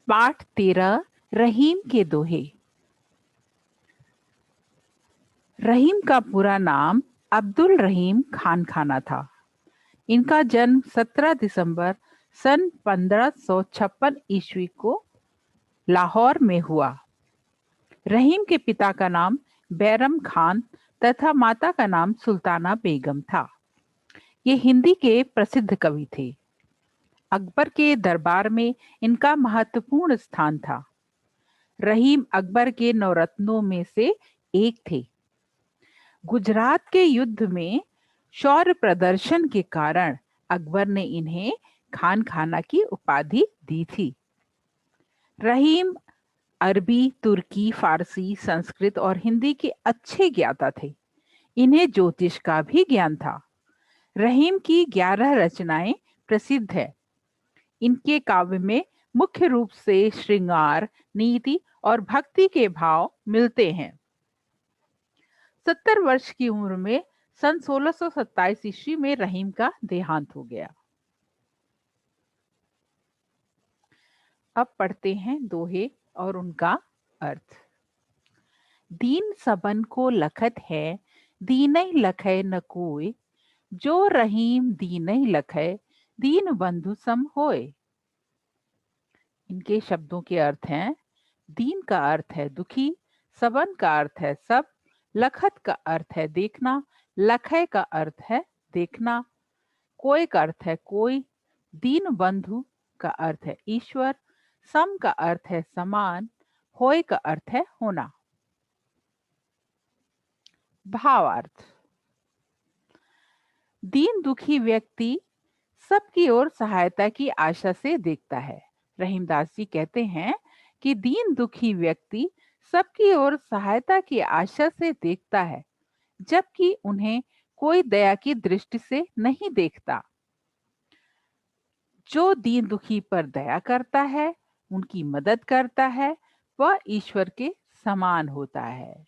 पाठ 13 रहीम के दोहे। रहीम का पूरा नाम अब्दुल रहीम खान खाना था। इनका जन्म 17 दिसंबर सन 1556 ईस्वी को लाहौर में हुआ। रहीम के पिता का नाम बैरम खान तथा माता का नाम सुल्ताना बेगम था। ये हिंदी के प्रसिद्ध कवि थे। अकबर के दरबार में इनका महत्वपूर्ण स्थान था। रहीम अकबर के नवरत्नों में से एक थे। गुजरात के युद्ध में शौर्य प्रदर्शन के कारण अकबर ने इन्हें खान खाना की उपाधि दी थी। रहीम अरबी, तुर्की, फारसी, संस्कृत और हिंदी के अच्छे ज्ञाता थे। इन्हें ज्योतिष का भी ज्ञान था। रहीम की 11 रचनाएं प्रसिद्ध है। इनके काव्य में मुख्य रूप से श्रृंगार, नीति और भक्ति के भाव मिलते हैं। 70 वर्ष की उम्र में सन 1627 ईस्वी में रहीम का देहांत हो गया। अब पढ़ते हैं दोहे और उनका अर्थ। दीन सबन को लखत है, दीनहि लखै न कोय। जो रहीम दीनहि लखै, दीन बंधु सम होय। इनके शब्दों के अर्थ हैं। दीन का अर्थ है दुखी, सबन का अर्थ है सब, लखत का अर्थ है देखना, लखै का अर्थ है देखना, कोय का अर्थ है कोई, दीन बंधु का अर्थ है ईश्वर, सम का अर्थ है समान, होय का अर्थ है होना। भावार्थ। दीन दुखी व्यक्ति सबकी ओर सहायता की आशा से देखता है। रहीमदास जी कहते हैं कि दीन दुखी व्यक्ति सबकी ओर सहायता की आशा से देखता है, जबकि उन्हें कोई दया की दृष्टि से नहीं देखता। जो दीन दुखी पर दया करता है, उनकी मदद करता है, वह ईश्वर के समान होता है।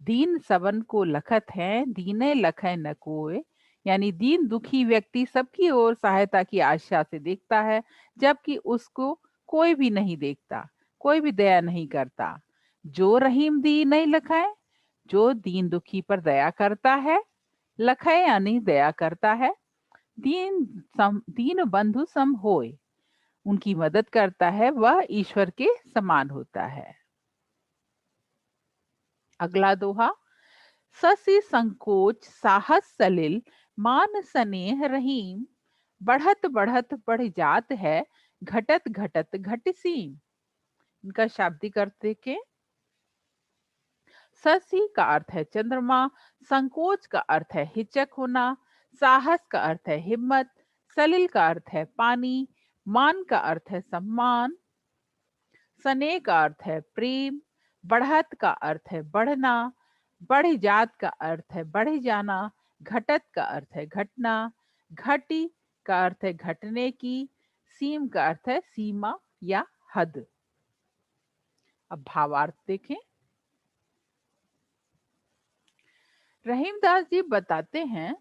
दीन सबन को लखत है, दीने लखै न कोय। यानी दीन दुखी व्यक्ति सबकी ओर सहायता की आशा से देखता है, जबकि उसको कोई भी नहीं देखता, कोई भी दया नहीं करता। जो रहीम दी नहीं लखाए, जो दीन दुखी पर दया करता है, लखै यानी दया करता है, दीन बंधु सम होय, उनकी मदद करता है, वह ईश्वर के समान होता है। अगला दोहा। ससी संकोच साहस सलिल, मान स्नेह रहीम। बढ़त बढ़त बढ़ जात है, घटत घटत घटसीम। इनका शाब्दिक अर्थ देखें। ससी का अर्थ है चंद्रमा, संकोच का अर्थ है हिचक होना, साहस का अर्थ है हिम्मत, सलिल का अर्थ है पानी, मान का अर्थ है सम्मान, स्नेह का अर्थ है प्रेम, बढ़त का अर्थ है बढ़ना, बढ़ जात का अर्थ है बढ़ जाना, घटत का अर्थ है घटना, घटी का अर्थ है घटने की, सीम का अर्थ है सीमा या हद। अब भावार्थ देखें। रहीमदास जी बताते हैं,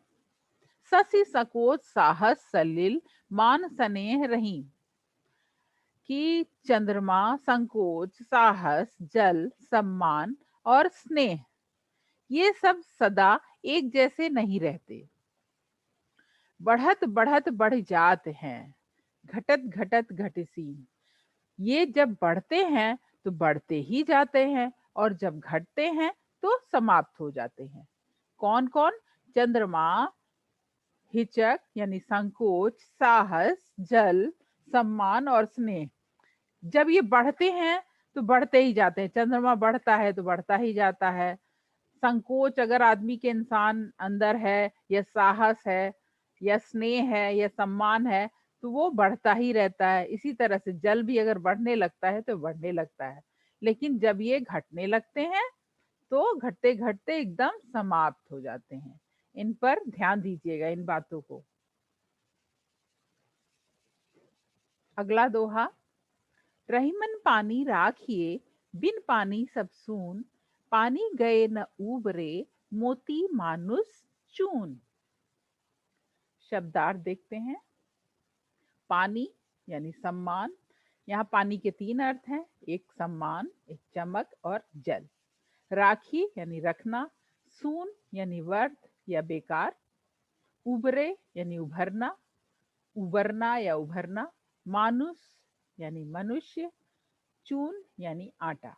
ससी सकोच साहस सलिल मान स्नेह रहीम, कि चंद्रमा, संकोच, साहस, जल, सम्मान और स्नेह ये सब सदा एक जैसे नहीं रहते। बढ़त बढ़त बढ़ जात हैं, घटत घटत घटसीम। ये जब बढ़ते हैं तो बढ़ते ही जाते हैं, और जब घटते हैं तो समाप्त हो जाते हैं। कौन कौन? चंद्रमा, हिचक यानी संकोच, साहस, जल, सम्मान और स्नेह। जब ये बढ़ते हैं तो बढ़ते ही जाते हैं। चंद्रमा बढ़ता है तो बढ़ता ही जाता है। संकोच अगर आदमी के इंसान अंदर है, या साहस है, या स्नेह है, या सम्मान है, तो वो बढ़ता ही रहता है। इसी तरह से जल भी अगर बढ़ने लगता है तो बढ़ने लगता है। लेकिन जब ये घटने लगते हैं तो घटते घटते एकदम समाप्त हो जाते हैं। इन पर ध्यान दीजिएगा, इन बातों को। अगला दोहा। रहीमन पानी राखिए, बिन पानी सब सून। पानी गए न उबरे, मोती मानुस चून। शब्दार्थ देखते हैं। पानी यानी सम्मान, यहाँ पानी के 3 अर्थ हैं, एक सम्मान, एक चमक और जल। राखी यानी रखना, सून यानी व्यर्थ या बेकार, उबरे यानी उभरना, उबरना या उभरना, मानुष यानी मनुष्य, चून यानी आटा।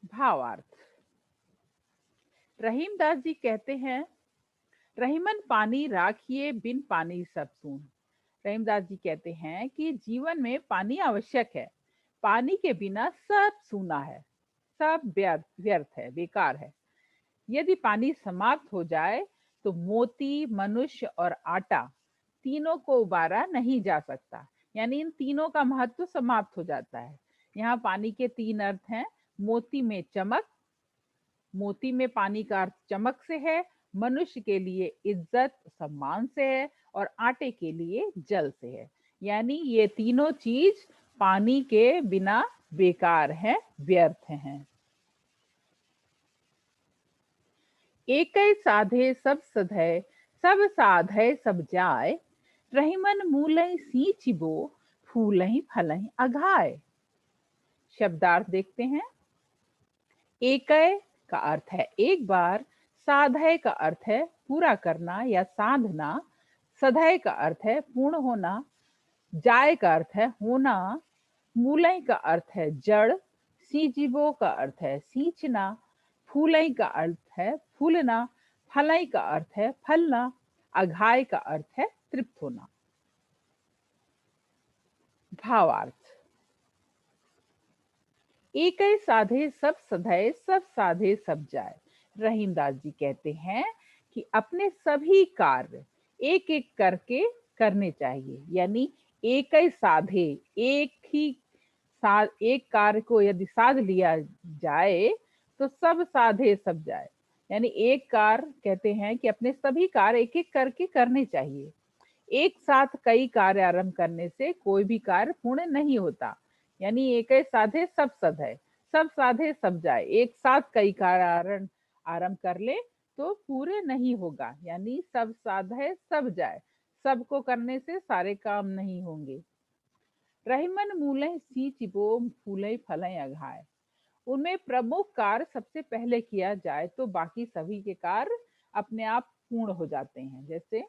भावार्थ। रहीमदास जी कहते हैं, रहीमन पानी राखिए बिन पानी सब सून। रहीमदास जी कहते हैं कि जीवन में पानी आवश्यक है, पानी के बिना सब सूना है, सब व्यर्थ व्यर्थ है, बेकार है। यदि पानी समाप्त हो जाए तो मोती, मनुष्य और आटा तीनों को उबारा नहीं जा सकता, यानी इन तीनों का महत्व समाप्त हो जाता है। यहाँ पानी के 3 अर्थ हैं, मोती में चमक, मोती में पानी का अर्थ चमक से है, मनुष्य के लिए इज्जत सम्मान से है और आटे के लिए जल से है। यानी ये तीनों चीज पानी के बिना बेकार है, व्यर्थ हैं। एकै साधे सब सधै, सब साधै सब जाय, रहीमन मूलै सींचिबो, फूलहि फलहि अघाय। शब्दार्थ देखते हैं। एकै का अर्थ है एक बार, साधय का अर्थ है पूरा करना या साधना, सधय का अर्थ है पूर्ण होना, जाय का अर्थ है होना, मूलय का अर्थ है जड़, सींचिबो का अर्थ है सींचना, फूलय का अर्थ है फूलना, फलय का अर्थ है फलना, अघाय का अर्थ है तृप्त होना। भावार्थ। एकै साधे सब सधै, सब साधे सब जाय। रहीमदास जी कहते हैं कि अपने सभी कार्य एक एक करके करने चाहिए, यानी एक ही साधे, एक कार्य को यदि साध लिया जाए तो सब साधे सब जाए। यानी एक कार्य कहते हैं कि अपने सभी कार्य एक एक करके करने चाहिए। एक साथ कई कार्य आरंभ करने से कोई भी कार्य पूर्ण नहीं होता। यानी एक ही साधे सब सध है, सब साधे सब जाए। एक साथ कई कार्य आरंभ कर ले तो पूरे नहीं होगा। यानी सब साधे सब जाए, सबको करने से सारे काम नहीं होंगे। रहीमन मूलय सींचिबो, फूलय फलय अघाय। उनमें प्रमुख कार्य सबसे पहले किया जाए तो बाकी सभी के कार्य अपने आप पूर्ण हो जाते हैं। जैसे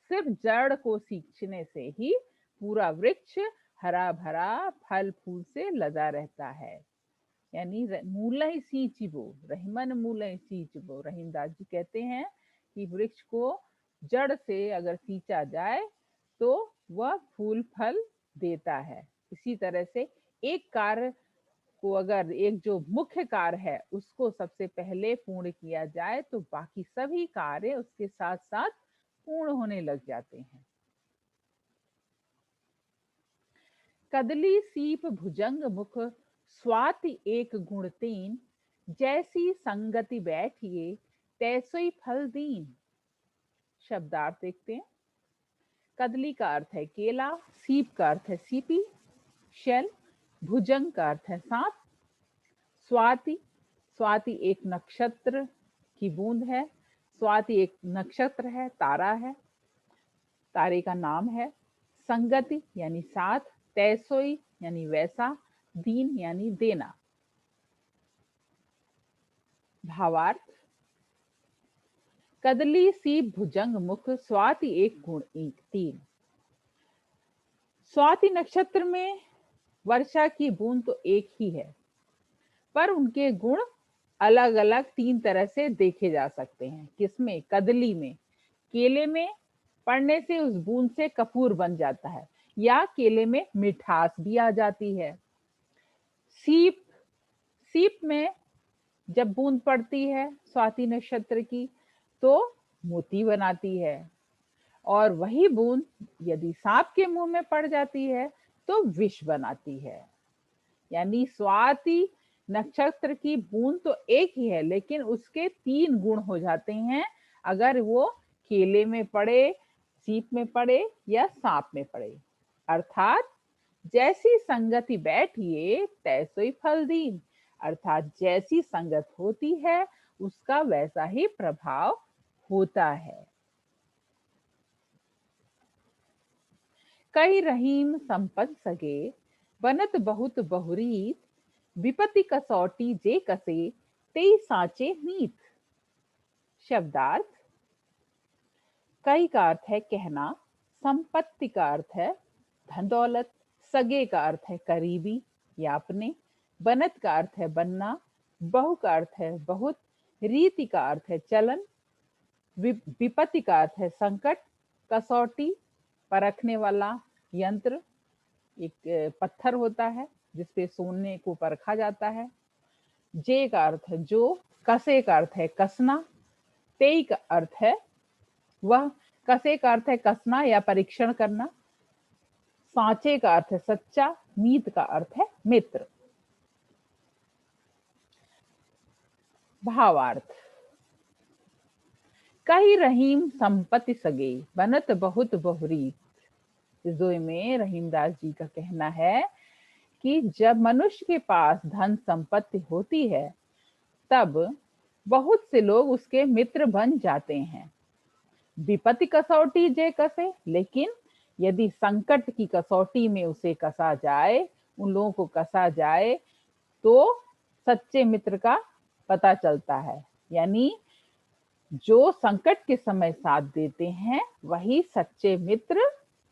सिर्फ जड़ को सींचने से ही पूरा वृक्ष हरा भरा फल फूल से लदा रहता है। यानी मूलय सींचिबो, रहीमन मूलय सींचिबो। रहीमदास जी कहते हैं कि वृक्ष को जड़ से अगर सींचा जाए तो वह फूल फल देता है। इसी तरह से एक कार्य को, अगर एक जो मुख्य कार्य है उसको सबसे पहले पूर्ण किया जाए तो बाकी सभी कार्य उसके साथ साथ पूर्ण होने लग जाते हैं। कदली सीप भुजंग मुख, स्वाति एक गुण तीन, जैसी संगति बैठिए तैसोई फल दीन। शब्दार्थ देखते हैं। कदली का अर्थ है केला, सीप का अर्थ है सीपी, शेल, भुजंग का अर्थ है सांप, स्वाति, स्वाति एक नक्षत्र की बूंद है, स्वाति एक नक्षत्र है, तारा है, तारे का नाम है। संगति यानी साथ, तैसोई यानी वैसा, दीन यानी देना। भावार्थ। कदली सीप भुजंग मुख, स्वाति एक गुण एक तीन। स्वाति नक्षत्र में वर्षा की बूंद तो एक ही है, पर उनके गुण अलग अलग 3 तरह से देखे जा सकते हैं। किसमें? कदली में। केले में पड़ने से उस बूंद से कपूर बन जाता है, या केले में मिठास भी आ जाती है। सीप, सीप में जब बूंद पड़ती है स्वाति नक्षत्र की तो मोती बनाती है, और वही बूंद यदि सांप के मुंह में पड़ जाती है तो विष बनाती है। यानी स्वाति नक्षत्र की बूंद तो एक ही है, लेकिन उसके 3 गुण हो जाते हैं अगर वो केले में पड़े, सीप में पड़े या सांप में पड़े। अर्थात जैसी संगति बैठिए तैसोई फल दीन। अर्थात जैसी संगत होती है उसका वैसा ही प्रभाव होता है। कई रहीम संपत सगे, बनत बहुत बहुरीत, विपत्ति कसौटी जे कसे, तेई साचे नीत। शब्दार्थ। कई का अर्थ है कहना, संपत्ति का अर्थ है धन दौलत, सगे का अर्थ है करीबी या अपने, बनत का अर्थ है बनना, बहु का अर्थ है बहुत, रीति का अर्थ है चलन, विपत्ति का अर्थ है संकट, कसौटी परखने वाला यंत्र, एक पत्थर होता है जिसपे सोने को परखा जाता है। जे का अर्थ है जो, कसे का अर्थ है कसना, तेई का अर्थ है वह, कसे का अर्थ है कसना या परीक्षण करना, सांचे का अर्थ है सच्चा, मीत का अर्थ है मित्र। भावार्थ। कही रहीम संपत्ति सगे, बनत बहुत बहुरीत। इस दोहे में रहीमदास जी का कहना है कि जब मनुष्य के पास धन संपत्ति होती है तब बहुत से लोग उसके मित्र बन जाते हैं। विपत्ति कसौटी जे कसे, लेकिन यदि संकट की कसौटी में उसे कसा जाए, उन लोगों को कसा जाए, तो सच्चे मित्र का पता चलता है। यानी जो संकट के समय साथ देते हैं वही सच्चे मित्र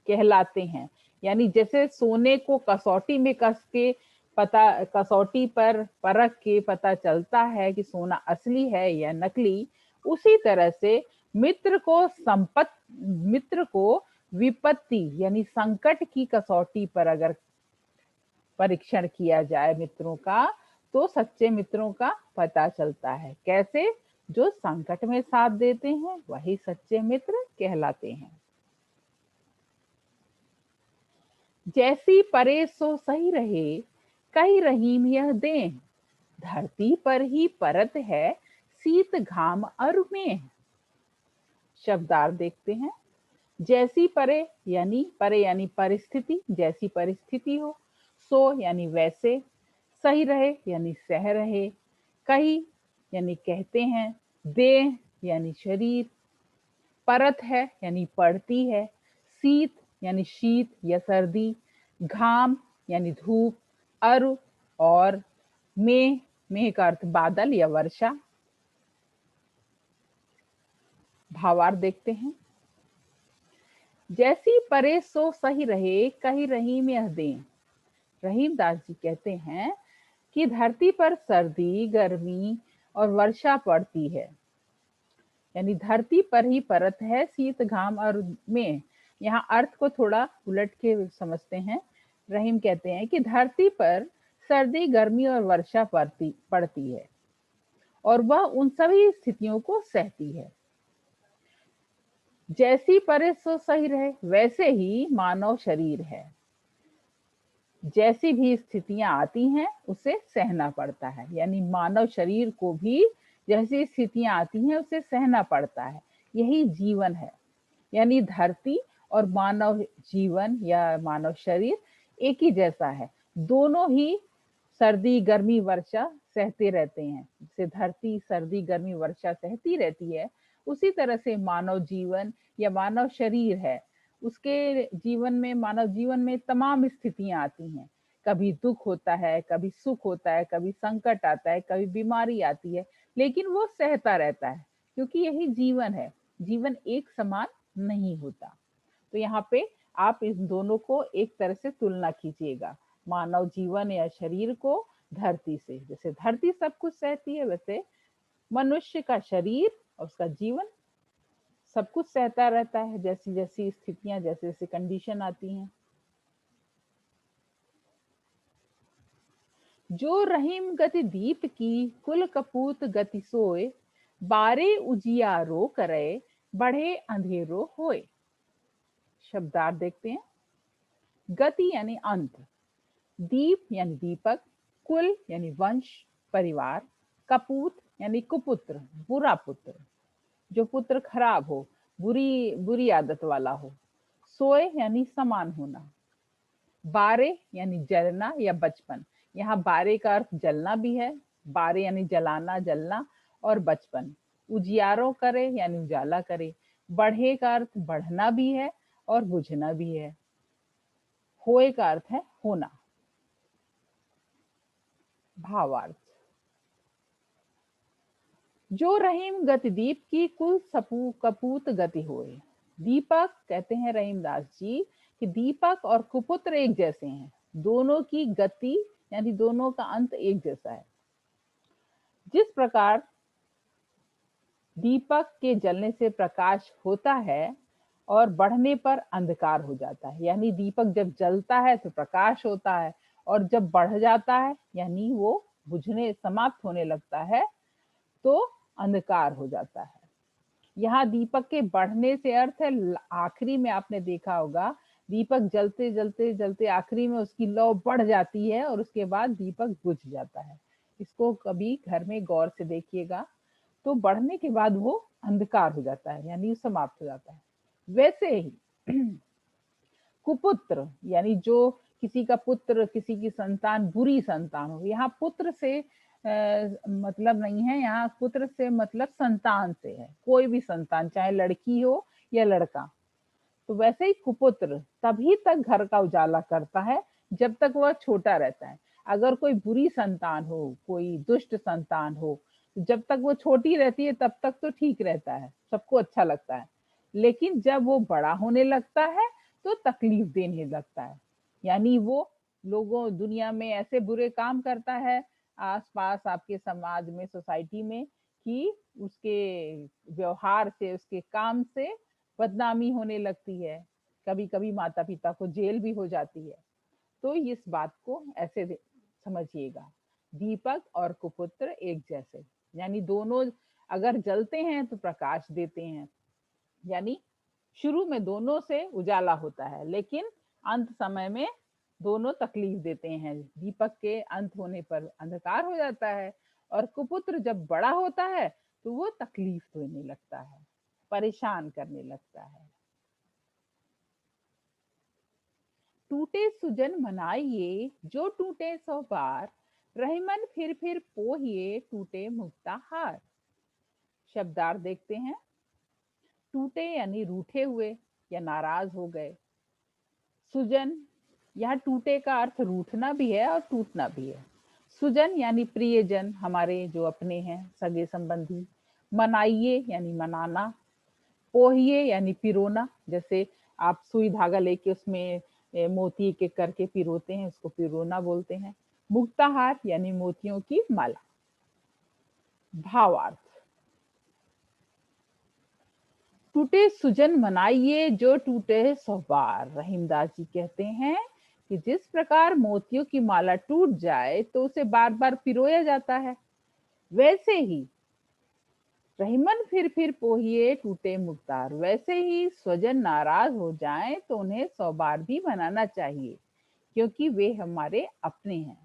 कहलाते हैं। यानी जैसे सोने को कसौटी में कस के पता, कसौटी पर परख के पता चलता है कि सोना असली है या नकली, उसी तरह से मित्र को विपत्ति यानी संकट की कसौटी पर अगर परीक्षण किया जाए मित्रों का, तो सच्चे मित्रों का पता चलता है। कैसे? जो संकट में साथ देते हैं वही सच्चे मित्र कहलाते हैं। जैसी परे सो सही रहे, कही रहीम यह दें, धरती पर ही परत है, शीत घाम अरु में। शब्दार्थ देखते हैं। जैसी परे यानी परिस्थिति, जैसी परिस्थिति हो, सो यानी वैसे, सही रहे यानी सह रहे, कही यानी कहते हैं, देह यानी शरीर, परत है यानी पड़ती है, शीत यानी शीत या सर्दी, घाम यानी धूप, अरु और मेह का अर्थ बादल या वर्षा। भावार्थ देखते हैं। जैसी परे सो सही रहे, कही रहीम यह दें। रहीमदास जी कहते हैं कि धरती पर सर्दी, गर्मी और वर्षा पड़ती है, यानी धरती पर ही परत है, शीत घाम और में। यहाँ अर्थ को थोड़ा उलट के समझते हैं। रहीम कहते हैं कि धरती पर सर्दी, गर्मी और वर्षा पड़ती है और वह उन सभी स्थितियों को सहती है। जैसी परे सो सही रहे, वैसे ही मानव शरीर है। जैसी भी स्थितियां आती हैं उसे सहना पड़ता है, यानी मानव शरीर को भी जैसी स्थितियां आती हैं उसे सहना पड़ता है। यही जीवन है। यानी धरती और मानव जीवन या मानव शरीर एक ही जैसा है। दोनों ही सर्दी, गर्मी, वर्षा सहते रहते हैं। जैसे धरती सर्दी, गर्मी, वर्षा सहती रहती है, उसी तरह से मानव जीवन या मानव शरीर है, उसके जीवन में, मानव जीवन में तमाम स्थितियां आती हैं। कभी दुख होता है, कभी सुख होता है, कभी संकट आता है, कभी बीमारी आती है, लेकिन वो सहता रहता है, क्योंकि यही जीवन है। जीवन एक समान नहीं होता। तो यहाँ पे आप इस दोनों को एक तरह से तुलना कीजिएगा, मानव जीवन या शरीर को धरती से। जैसे धरती सब कुछ सहती है, वैसे मनुष्य का शरीर और उसका जीवन सब कुछ सहता रहता है, जैसी जैसी स्थितियां, जैसे जैसे कंडीशन आती हैं। जो रहीम गति दीप की, कुल कपूत गति सोए, बारे उजियारो करे, बढ़े अंधेरो होए। शब्दार्थ देखते हैं। गति यानी अंत, दीप यानी दीपक, कुल यानी वंश परिवार, कपूत यानी कुपुत्र बुरा पुत्र, जो पुत्र खराब हो, बुरी बुरी आदत वाला हो, सोए यानी समान होना, बारे यानी जलना या बचपन। यहाँ बारे का अर्थ जलना भी है, बारे यानी जलाना, जलना, और बचपन। उजियारो करे यानी उजाला करे, बढ़े का अर्थ बढ़ना भी है और बुझना भी है। होए का अर्थ है होना। भावार्थ, जो रहीम गति दीप की कुल सपू कपूत गति होए। दीपक कहते हैं रहीमदास जी कि दीपक और कुपुत्र एक जैसे हैं, दोनों की गति यानी दोनों का अंत एक जैसा है। जिस प्रकार दीपक के जलने से प्रकाश होता है और बढ़ने पर अंधकार हो जाता है, यानी दीपक जब जलता है तो प्रकाश होता है, और जब बढ़ जाता है यानी वो बुझने समाप्त होने लगता है तो अंधकार हो जाता है। यहाँ दीपक के बढ़ने से अर्थ है आखिरी में आपने देखा होगा दीपक जलते जलते जलते आखिरी में उसकी लौ बढ़ जाती है और उसके बाद दीपक बुझ जाता है। इसको कभी घर में गौर से देखिएगा, तो बढ़ने के बाद वो अंधकार हो जाता है यानी समाप्त हो जाता है। वैसे ही कुपुत्र यानी जो किसी का पुत्र, किसी की संतान बुरी संतान हो, यहाँ पुत्र से मतलब नहीं है, यहाँ पुत्र से मतलब संतान से है, कोई भी संतान चाहे लड़की हो या लड़का। तो वैसे ही कुपुत्र तभी तक घर का उजाला करता है जब तक वह छोटा रहता है। अगर कोई बुरी संतान हो, कोई दुष्ट संतान हो, तो जब तक वो छोटी रहती है तब तक तो ठीक रहता है, सबको अच्छा लगता है। लेकिन जब वो बड़ा होने लगता है तो तकलीफ देने लगता है, यानी वो लोगों दुनिया में ऐसे बुरे काम करता है आसपास आपके समाज में, सोसाइटी में, कि उसके व्यवहार से, उसके काम से बदनामी होने लगती है। कभी कभी माता पिता को जेल भी हो जाती है। तो इस बात को ऐसे समझिएगा, दीपक और कुपुत्र एक जैसे, यानी दोनों अगर जलते हैं तो प्रकाश देते हैं, यानी शुरू में दोनों से उजाला होता है लेकिन अंत समय में दोनों तकलीफ देते हैं। दीपक के अंत होने पर अंधकार हो जाता है और कुपुत्र जब बड़ा होता है तो वो तकलीफ देने लगता है, परेशान करने लगता है। टूटे सुजन मनाइए जो टूटे सौ बार, रहीमन फिर पोहिए टूटे मुक्ता हार। शब्दार्थ देखते हैं। टूटे यानी रूठे हुए या नाराज हो गए। सुजन, यहाँ टूटे का अर्थ रूठना भी है और टूटना भी है। सुजन यानी प्रियजन, हमारे जो अपने हैं, सगे संबंधी। मनाइए यानी मनाना। पोहिए यानी पिरोना, जैसे आप सुई धागा लेके उसमें मोती के करके पिरोते हैं, उसको पिरोना बोलते हैं। मुक्ताहार यानी मोतियों की माला। भावार्थ, टूटे सुजन मनाइए जो टूटे सौ बार। रहीमदास जी कहते हैं कि जिस प्रकार मोतियों की माला टूट जाए तो उसे बार बार पिरोया जाता है, वैसे ही रहीमन फिर पोहिए टूटे मुक्तार, वैसे ही स्वजन नाराज हो जाएं तो उन्हें सौ बार भी मनाना चाहिए क्योंकि वे हमारे अपने हैं।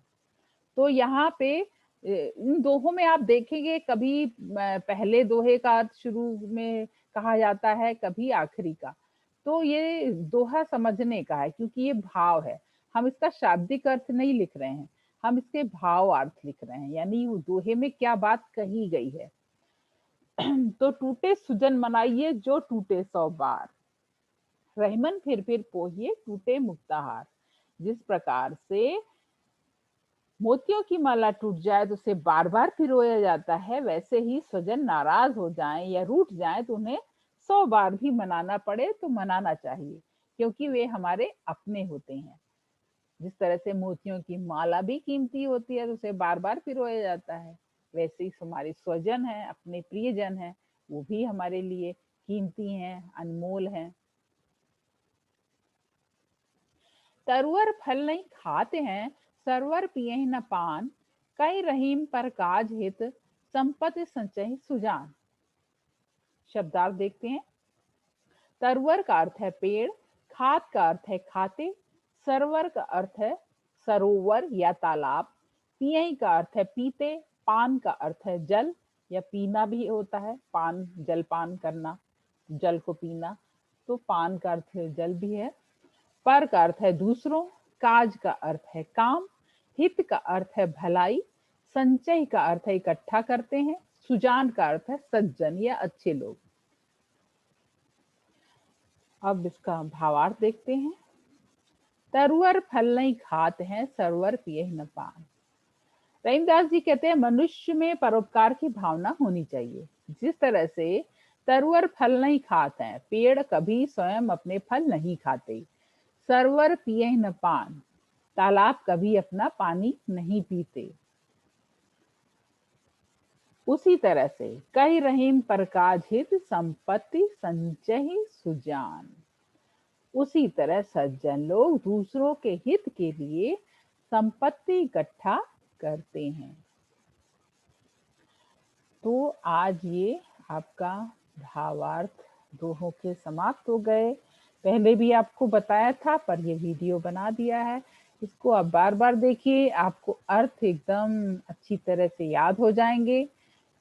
तो यहाँ पे इन दोहों में आप देखेंगे कभी पहले दोहे का अर्थ शुरू में कहा जाता है, कभी आखिरी का। तो ये दोहा समझने का है क्योंकि ये भाव है, हम इसका शाब्दिक अर्थ नहीं लिख रहे हैं, हम इसके भाव अर्थ लिख रहे हैं, यानी वो दोहे में क्या बात कही गई है। तो टूटे सुजन मनाइए जो टूटे सौ बार, रहीमन फिर पोहिए टूटे मुक्ताहार। जिस प्रकार से मोतियों की माला टूट जाए तो उसे बार बार पिरोया जाता है, वैसे ही स्वजन नाराज हो जाएं या रूठ जाएं तो उन्हें सौ बार भी मनाना पड़े तो मनाना चाहिए क्योंकि वे हमारे अपने होते हैं। जिस तरह से मोतियों की माला भी कीमती होती है तो उसे बार बार पिरोया जाता है, वैसे ही हमारे स्वजन हैं, अपने प्रियजन हैं, वो भी हमारे लिए कीमती हैं, अनमोल हैं। तरुअर फल नहीं खाते हैं, सरवर पिए न पान, कई रहीम पर काज हित, संपत्ति संचय सुजान। शब्दार्थ देखते हैं। तरवर का अर्थ है पेड़, खात का अर्थ है खाते, सरवर का अर्थ है सरोवर या तालाब, पियई का अर्थ है पीते, पान का अर्थ है जल या पीना भी होता है, पान जल पान करना, जल को पीना, तो पान का अर्थ जल भी है। पर का अर्थ है दूसरों, काज का अर्थ है काम, हित का अर्थ है भलाई, संचय का अर्थ है इकट्ठा करते हैं, सुजान का अर्थ है सज्जन या अच्छे लोग। अब इसका भावार्थ देखते हैं। तरुअर फल नहीं खात हैं, सरवर पिए न पान। रहीमदास जी कहते हैं मनुष्य में परोपकार की भावना होनी चाहिए। जिस तरह से तरुअर फल नहीं खाते हैं, पेड़ कभी स्वयं अपने फल नहीं खाते, सरवर पिए न पान, तालाब कभी अपना पानी नहीं पीते, उसी तरह से कई रहीम पर काज हित, संपत्ति संचय सुजान। उसी तरह सज्जन लोग दूसरों के हित के लिए संपत्ति इकट्ठा करते हैं। तो आज ये आपका भावार्थ दोहों के समाप्त हो गए। पहले भी आपको बताया था पर ये वीडियो बना दिया है, इसको आप बार बार देखिए, आपको अर्थ एकदम अच्छी तरह से याद हो जाएंगे।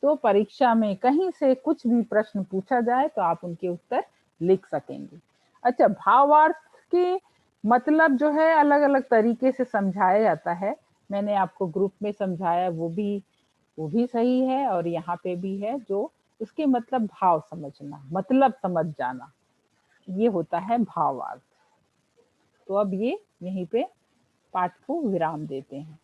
तो परीक्षा में कहीं से कुछ भी प्रश्न पूछा जाए तो आप उनके उत्तर लिख सकेंगे। अच्छा, भावार्थ के मतलब जो है अलग अलग तरीके से समझाया जाता है। मैंने आपको ग्रुप में समझाया, वो भी सही है, और यहाँ पे भी है। जो उसके मतलब भाव समझना, मतलब समझ जाना, ये होता है भावार्थ। तो अब ये यहीं पे पाठ को विराम देते हैं।